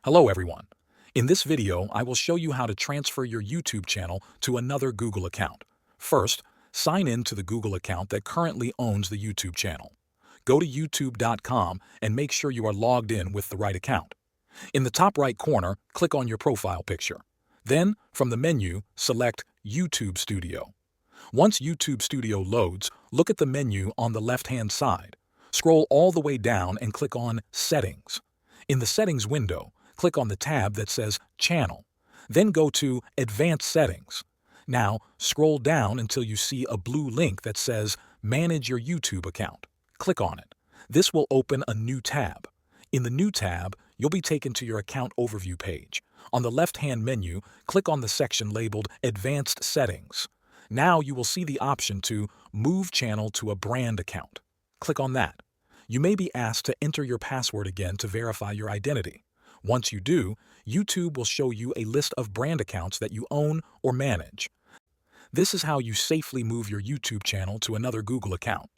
Hello everyone. In this video, I will show you how to transfer your YouTube channel to another Google account. First, sign in to the Google account that currently owns the YouTube channel. Go to youtube.com and make sure you are logged in with the right account. In the top right corner, click on your profile picture. Then, from the menu, select YouTube Studio. Once YouTube Studio loads, look at the menu on the left-hand side. Scroll all the way down and click on Settings. In the Settings window, click on the tab that says Channel. Then go to Advanced Settings. Now, scroll down until you see a blue link that says Manage your YouTube account. Click on it. This will open a new tab. In the new tab, you'll be taken to your account overview page. On the left-hand menu, click on the section labeled Advanced Settings. Now you will see the option to Move Channel to a Brand Account. Click on that. You may be asked to enter your password again to verify your identity. Once you do, YouTube will show you a list of brand accounts that you own or manage. This is how you safely move your YouTube channel to another Google account.